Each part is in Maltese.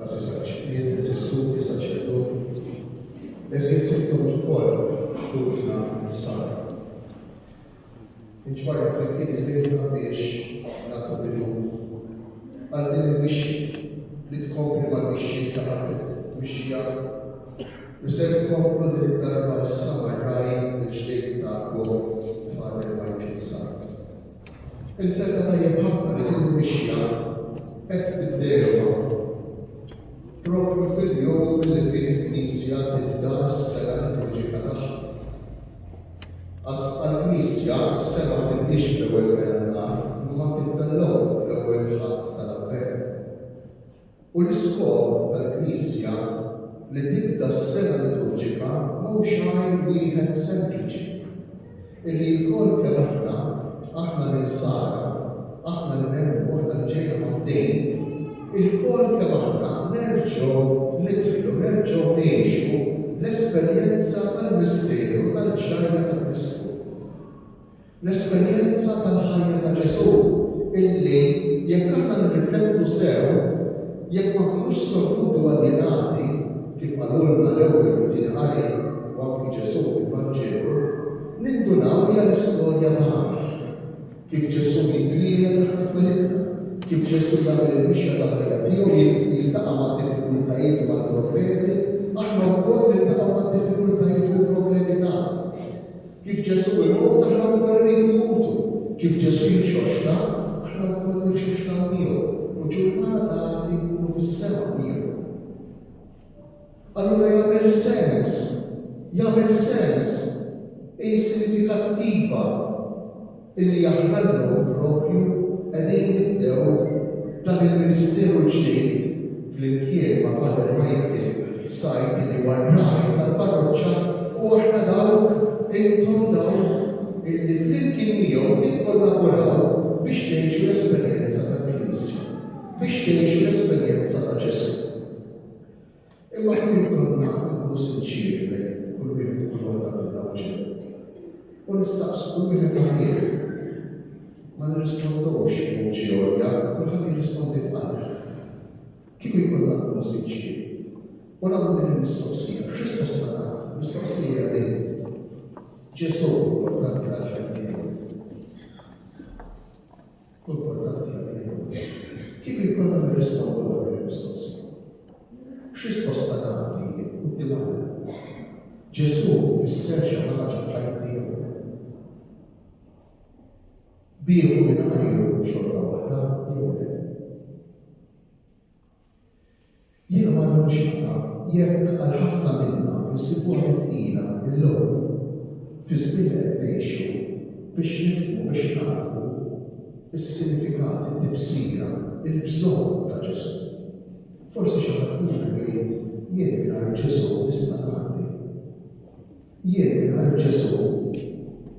tessuti sacerdoti, e si sentono il cuore tutto nel Inġbarja fil-kien il-bibna biex nagħtu bidu għal din il-mixi li tkompli mal-mixi ta' qabel mixja li se tkomplu din id-darba issa mar-raj il-ġdejt tagħkom Father Michael Sark. Inserta tajjeb ħafna li din il-mixja qed tibdejwa propju fil-jum li fih il-Knisja tibda s-sena liturġika tagħha. Għal-Knisja s-sena tiddix fl-ewwel kalendar, ma tibda l-ewwel ħadd tal-Avvent. U l-iskop tal-Knisja li tibda s-sena liturġika mhux għajn wieħed sempliċi. Illi jkoll kemm aħna lil Sara, aħna li nemmu aħna li ġejna magħdejn, il-kol kemm aħna nerġgħu nidħlu, nerġgħu ngħixu l-esperjenza tal-misteru tal-ġrajja tal-Kristu. L-esperjenza tal-ħajja ta' Ġesu, illi jekk aħna nirriflettu sew, jekk ma nkunux sorqutu aljenati kif qalulna l-ewwel u tieni qari u anki Ġesu fil-Vanġelu, nindunaw hija l-istorja tagħna. Kif Ġesu jitwieled aħna twelidna, kif Ġesu jagħmel il-mixja tal-ħajja tiegħu jiltaqa' mad-diffikultajiet u mal-problemi, aħna wkoll niltaqgħu mad-diffikultajiet u l-problemi tagħna. Kif Ġesu imut aħna wkoll rridu nmutu, kif Ġesu jixxoxna aħna wkoll nixxoxna miegħu u ġurnata nkunu fis-sema miegħu. Allura jagħmel sens sinifikattiva illi aħna llum propju qegħdin nibdew dan il-Ministeru ġdid fl-imkien ma' Father Michael Sark li warraj tal-parroċċa u aħna dawk intom dawk illi flimkien miegħu tikkollaboraw biex tgħixu l-esperjenza tal-Knisja, biex tgħixu l-esperjenza ta' Ġesu. Imma kien konna nkunu sinċiri lejn kull wieħed kull waħda mill-dawġel. U nistaqsu kull wieħed għalih ma nirrispondux b'ġeorja, kulħadd jirrispondi f'qalb. Kieku jkollna nkunu sinċiri. U nagħmlu din il-mistoqsija, x'risposta nagħtu? Mistoqsija din. Ġesu importanti għal-ħajja tiegħu. Importanti għal-ħajja. Kieku jkollna nirrispondu għal din il-mistoqsija. X'risposta nagħti quddiem Alla? Ġesu fisser xi ħaġa f'ħajja tiegħu. Bieħu minn ħajru xorta waħda jew le. Jiena ma nafx jekk għal ħafna minna insibuha tqila illum fi żmien qed ngħixu biex nifhmu biex narfu is-sinifikat, it-tifsira, il-bżonn ta' Ġesu. Forsi xi ħadd minna jgħid jien mingħajr Ġesu nista' ngħaddi. Jien mingħajr Ġesu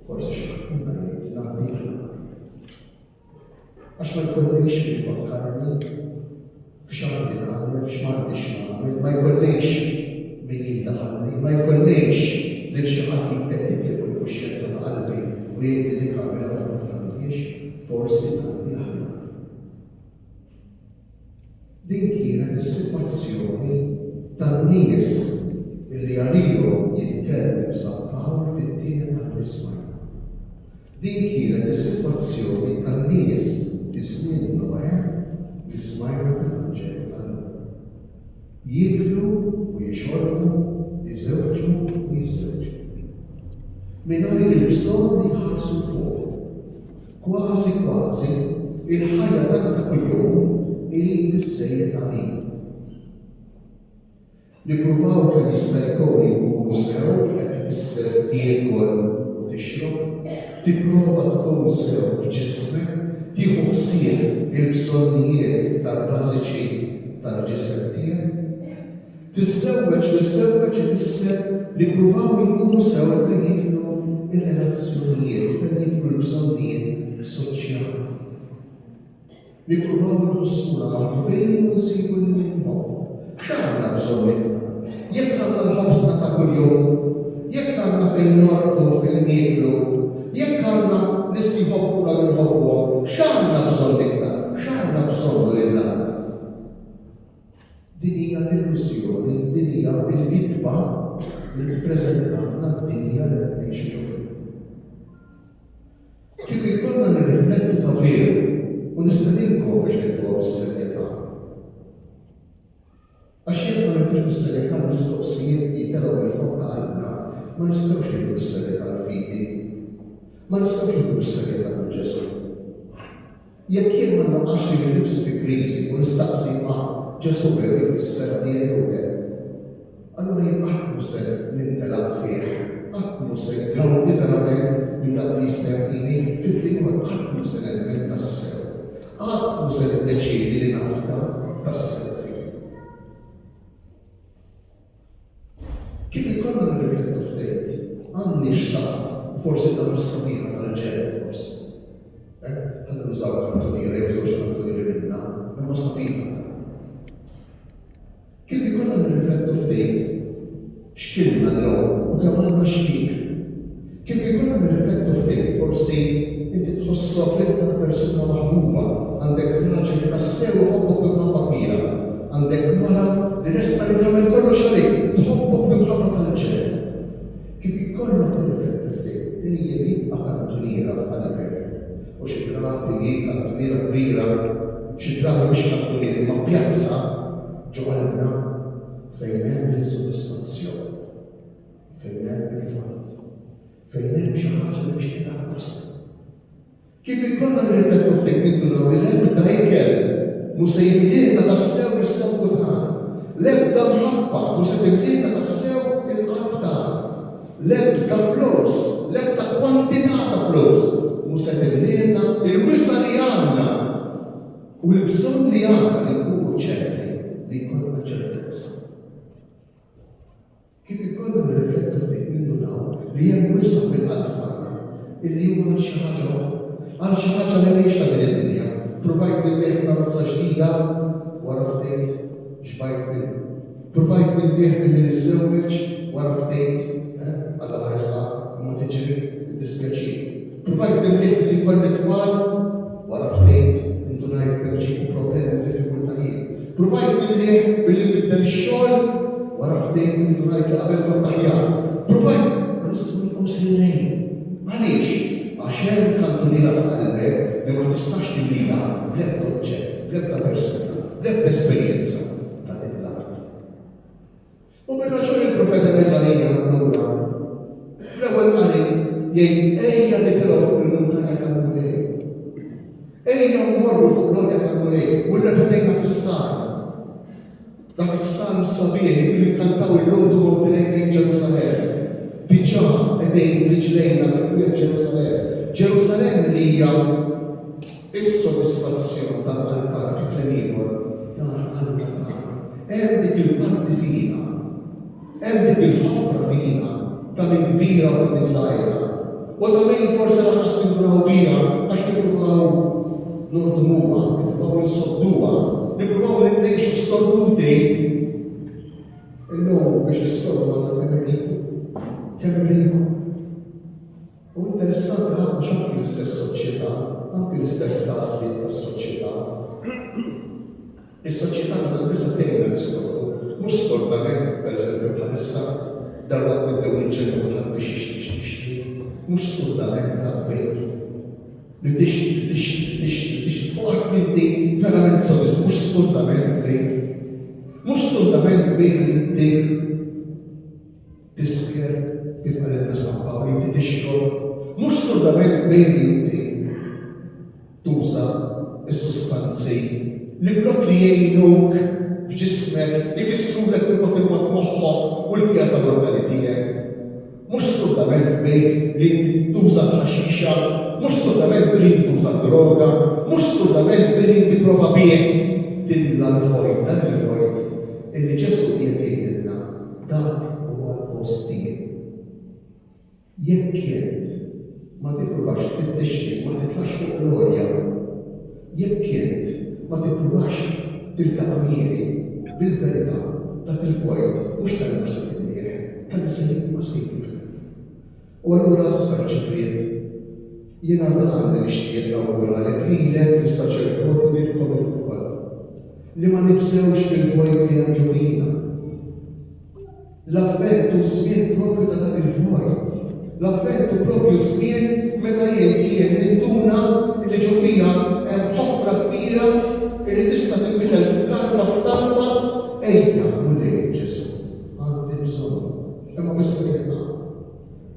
forsi xi ħadd minna jgħid ngħaddi ħnar. Għax ma jkollniex jifakkarni f'x'għandi nagħmel, x'm'għandix nagħmel, ma jkollniex min jindaħalni, ma jkollniex lil xi ħadd jittettib fuq il-kuxjenza ta' qalbi u jgħid dik għamilha u ma tagħmilx, forsi ngħaddi aħjar. Din kienet is-sitwazzjoni tan-nies illi għalihom jitkellem San Pawl fit-tieni tal-Krismajna. Din kienet is-sitwazzjoni tan-nies fi żmien Noè li smajna mill-Vanġelu tal-lum. Jieklu u jixorbu, jiżewġu u jiżżewġu. Mingħajr il-bżonn li jħallsu fuq. Kważi il-ħajja tagħna ta' kuljum hi bissejjed għalina. Nippruvaw kemm jista' jkun inkunu sew qed ifisser tiekol u tixrob, tipprova tkun sew f'ġismek, tieħu ħsieb il-bżonnijiet tal-bażiċi tal-ġisem tiegħek. Tissewweġ ifisser li ppruvaw inkunu sew fejn jidħlu ir-relazzjonijiet, fejn jidħlu l-bżonnijiet soċjali. Nippruvaw nħossuna maħbubin u nsibu l-minhom. X'għandna bżonn iktar? Jekk għandna l-ħobsna ta' kuljum, jekk għandna fejn norqdu fejn nieklu, jekk għandna nies jħobbuna u nħobbuhom, x'għandna bżonn iktar? X'għandna bżonn lil Alla? Din hija l-illużjoni, din hija l-kitba li tippreżentanna d-dinja li qed ngħixu fiha. Kif ikollna nirriflettu ta' veru u nistedinkom biex nittuha bis-serjetà. Għax jekk ma nitux bis-serjetà mistoqsijiet jitelgħu minn fuq qalbna, ma nistgħux nieħdu bis-serjetà l-fidi. Ma nistgħux nieħdu bis-serjetà l-Ġesu. Jekk jien ma naqax li nifsi fi kriżi u nistaqsi ma' Ġesu veru jfisser tiegħi jew le, allura jien qatt mhu se nintelaq fih, qatt mhu se gawdi verament minn dak li jistgħini fil-kliem qatt mhu se nemmen tassew, qatt mhu se niddeċiedi li nafda tassew fih. Kif ikollna nirriflettu ftit, għandi x'saf, forsi ta' mis-sabiħa tal-ġenere forsi. Ħadda nużaw kantuniera, jew żewġ kantunieri minna, imma sabiħa ta' kif ikollna nirriflettu ftit x'kienna l-lum u kemm għandna x'tik. Kif ikollna nirriflettu ftit forsi inti tħossok l-iktar persuna maħbuba, għandek raġel li tassew iħobbok b'imħabba kbira, għandek mara li lesta li tagħmel kollox għalik, tħobbok b'imħabba tal-ġenere. Kif ikollna nirriflettu ftit, dejjem jibqa' kantuniera f'qalbek. U xi drabi hi kantuniera kbira, xi drabi mhix kantuniera imma pjazza ġoqalna fejn hemm l-insodisfazzjoni, fejn hemm il-fart, fejn hemm xi ħaġa li mhix qiegħda f'posta. Kif ikollna nirriflettu ftit nindunaw li l-ebda ikel mhu se jimlielna tassew is-sewwu tagħna, l-ebda mħabba mhu se timlielna tassew il-qalb tagħna, l-ebda flus, l-ebda kwantità ta' flus mhu se timlielna il-wisa li għandna u l-bżonn li għandna li nkunu ċerti li jkollna ċertezza. Kif ikollna nirriflettu ftit nindunaw li hemm wisq fil-qalb tagħna illi huwa xi ħaġa waħda, għal xi ħaġa li ngħixha din id-dinja. Provajt nillieħ karozza ġdida wara ftit xbajt minnu. Provajt nillieħ milli niżżewweġ wara ftit alla ħaresqa imma tiġri id-dispjaċir. Provajt nillieħ li jkolli tfal wara ftit indunajt kemm ġiebu problemi u diffikultajiet. Provajt nillieħ billi nibda x-xogħol wara ftit indunajt li qabel kont aħjar. Provajt ma nistgħu nkunu sirrejn. Għaliex? Għax hemm kantuniera f'qalbek li ma tistax timlila bl-ebda oġġett, bl-ebda persuna, bl-ebda esperjenza ta' dik l-art. U bir-raġuni l-profeta Eżajja allura fl-ewwel qari jgħid ejja nitilgħu fuq il-muntanja Karmulej. Ejja mmorru fuq l-Olja Karmulej u rrepetejna fis-Salm. Dak is-Salm sabiħ li kkantaw illum tumut lejn Ġerusalemm. Diġà qegħdin riġlejna fil-kwiet Ġerusalemm. Ġerusalemm li hija is-sodisfazzjon tal-qalb fi kliem ieħor tal-qalb tagħna. Hemm dik il-parti fina, hemm dik il-ħofra fina ta' min kbira u min żgħira. U ta' min forsi lanqas nippruvaw biha għax nippruvaw nordmuha, nippruvaw nsodduha, nippruvaw ngħixu storduti. Illum biex nistordu għandna kemm irridu. U interessanti ħafna x'anki l-istess soċjetà, anki l-istess sasliet tas-soċjetà. Is-soċjetà għandha biża' tgħinna nistordu, mhux stordament pereżempju bħalissa darba nibdew niġġieldu kulħadd biex jixtri, mhux stordament ta' bejn. Li tixtri u għad inti verament sodisf, mhux stordament bejn. Mhux stordament bejn li inti tisker kif għalilna saħħa li inti tixrob. Mhux stordament bejn li inti tuża is-sustanzi li flok li jgħinuk f'ġismek li jkissrulek il-mod moħħok u l-pjata normali tiegħek. Mhux stordament bejn li inti tuża l-ħaxixa, mhux stordament bejn li inti tuża droga, mhux stordament bejn li inti prova bih timla l-vojt, dan il-vojt illi Ġesu qiegħed jgħidilna dak huwa l-post tiegħek. Jekk jent ma tippruvax tiddixxi, ma titlax fuq glorja, jekk jent ma tippruvax tiltaqa' miegħi bil-verità dak il-vojt mhux tal-mhux se tinnieħ, tal-se jibqa' sib. U allura sar Ġibriel jiena għandi nixtieq nawguralek lilek lis-saċerdoti lilkom il-kol li ma nibsewx fil-vojt li hemm L-avventu żmien propju ta' dak il-vojt. L-avventu propju żmien meta jien ninduna li ġo fija hemm ħofra kbira li tista' tinbidel f'karma f'talba ejja mulej Ġesu. Għandi bżonn. Imma mis-smiħna.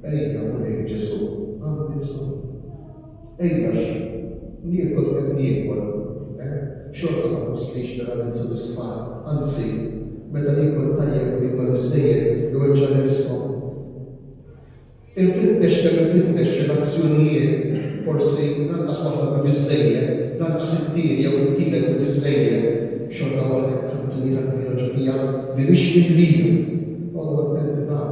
Ejja mulej Ġesu. Għandi bżonn. Ejja niekol qed niekol. Xorta ma nistgħix verament sodisfat. Anzi, meta niekol tajjeb u niekol iżdejjed iweġġa' niskom. Infittex kemm infittex relazzjonijiet, forsi lanqas waħda kemm iżdejjed, lanqas it-tieni jew it-tielet kemm iżdejjed, xorta waħda kantuniera kbira ġofija li mhix mimlija. Għodu attenti ta'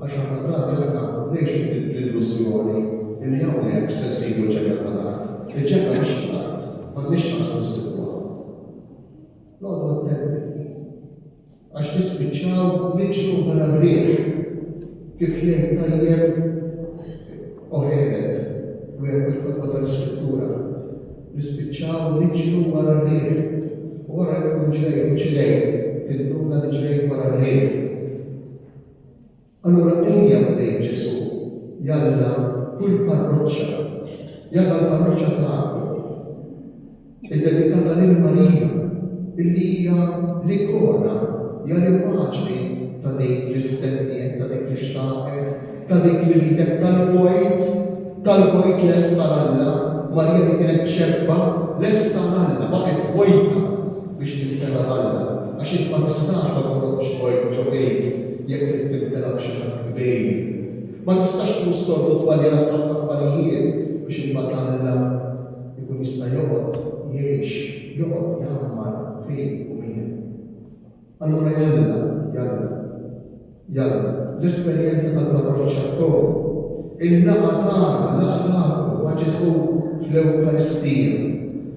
għax aħna drabi aħna ngħixu fil-illużjoni li hawnhekk se nsibu ġenna tal-art. Il-ġenna mhix tal-art, m'għandniex ċans nissibuha. Għodu attenti. Għax nispiċċaw niġru wara r-riħ kif jgħid tajjeb oħenet wieħed mill-kotba tal-Iskrittura. Nispiċċaw niġru wara r-riħ. Wara jkun ġrejt u ċilejt, tinduna li ġrejt wara r-riħ. Allura ejja mulej Ġesu, jalla kull parroċċa, jalla l-parroċċa tagħkom id-dedikata lil Marija, illi hija l-ikona, hija l-immaġni ta' dik l-istennijiet, ta' dik l-ixtaqet, ta' dik li ridet tal-vojt lesta l-Alla. Marija li kienet ċebba lesta l-Alla, baqgħet vojta biex tibtela l-Alla. Għax int ma tistax ma toħroġx vojt ġofejk jekk trid tibtela b'xi ħadd kbir. Ma tistax tkun stordu twalira ħafna affarijiet biex imbagħad l-Alla ikun jista' joqgħod jgħix, joqgħod jagħmar fejn u mien. Allura jalla, l-esperjenza tal-parroċċa tkun il-laqgħa tagħna ma' Ġesu fl-Ewkaristija.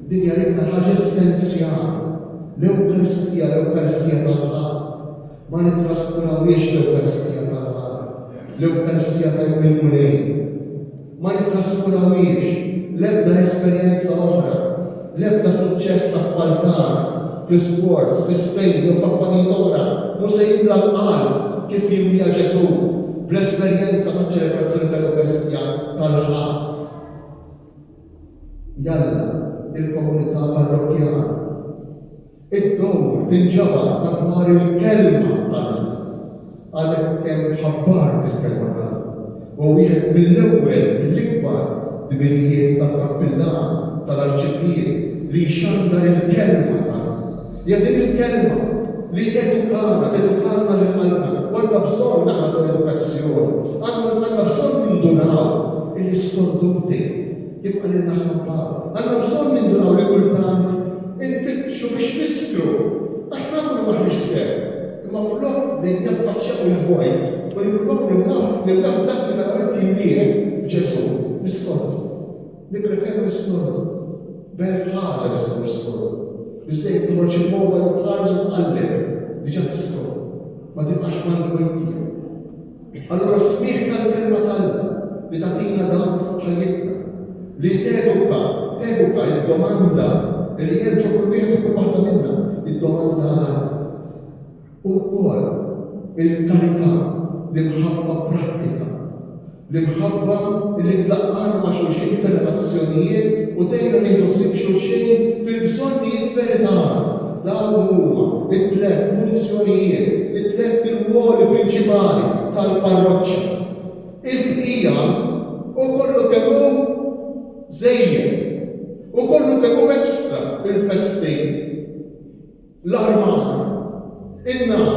Din hija rikna ħaġa essenzjali. L-Ewkaristija tal-ħadd. Ma nitraskurawiex l-Ewkaristija tal-ħadd. L-Ewkaristija tal-Mulej. Ma nitraskurawiex l-ebda esperjenza oħra, l-ebda suċċess ta' tfal fl-sports, fl-Spejn, jew f'affarijiet oħra, mhux se jimla l-qal kif jimlija Ġesu bl-esperjenza ta' ċelebrazzjoni tal-Ewkaristija tal-ħadd. Jalla, il-komunità parrokkjali, id-dowr tinġabar dwar il-kelma tagħna. Għalhekk hemm ħabbart il-kelma tagħna. U wieħed mill-ewwel mill-ikbar dmirijiet tal-kappillan tal-arċipijiet li jxandar il-kelma tagħna. Ja din il-kelma li tedukana l-qalbna. Għandna bżonn nagħmlu edukazzjoni. Għandna bżonn nindunaw il-istorduti kif għalilna San-Pawl. Għandna bżonn nindunaw li kultant infittxu biex niskru. Għax nagħmlu maħniex sew. Imma flok li naffaċċjaw il-vojt u nippruvaw nimlaħu dak li verament jimnieh b'Ġesu nistordu. Nippreferu nistordu. Bel ħaġa nistgħu nistordu. Biżejjed toħroġ il-mowbel u tħares u tqalleb diġà tistordu. Ma tibqax mal-vojt. Allura smigħ tal-kelma tagħna li tagħtina dan fuq ħajjitna. Li teduka id-domanda li jerġa' kull wieħed u kull waħda minnha id-domanda u wkoll il-karità l-imħabba prattika, l-imħabba li tlaqqana ma' xulxin fir-relazzjonijiet u dejjem nieħdu ħsieb xulxin fil-bżonnijiet verità. Dawn huma it-tliet funzjonijiet, it-tliet ir-ruoli prinċipali tal-parroċċa. Il-bqija u kollu kemm hu żejjed u kollu kemm hu ekstra il-festi, l-armar, in-nar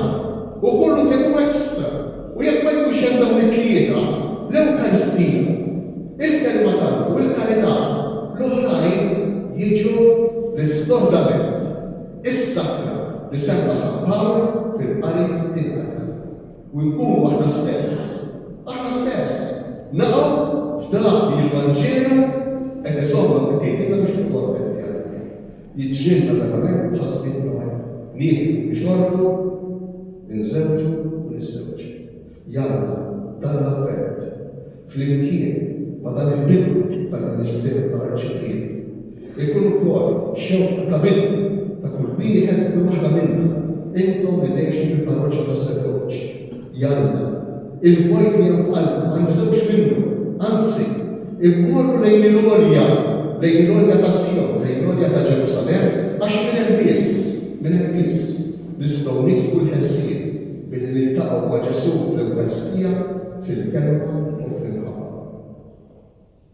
u kollu kemm hu ekstra. U jekk ma jkunx hemm dawn it-tlieta, l-Ewkaristija, il-kelma tagħna u l-karità l-oħrajn jiġu l-istordament, is-sakra li semma San-Pawl fil-qari tinqata. U nkunu aħna stess naqgħu f'dak li l-Vanġelu qed isolva t-tejjina biex nkunu attenti għalih. Jiġrilna verament ħassbitna għajn. Nieħdu nixorbu, ninżewġu u niżżewġu. Jalla dan l-avvent flimkien ma' dan il-bidu tal-Ministeru tal-Arċipijiet ikun ukoll xewqa ta' bidu ta' kull wieħed u waħda minna intom li tgħixu fil-parroċċa tas-Serdoċ. Jalla, il-vojt li hemm f'qalbna ma nibżgħux minnu, anzi, immorru lejn il-għolja ta' Sion, lejn il-għolja ta' Ġerusalem, għax minn hemm biss nistgħu niksbu l-ħelsien billi niltaqgħu ma' Ġesu fl-Ewkaristija, fil-kelma u fl-imħabba.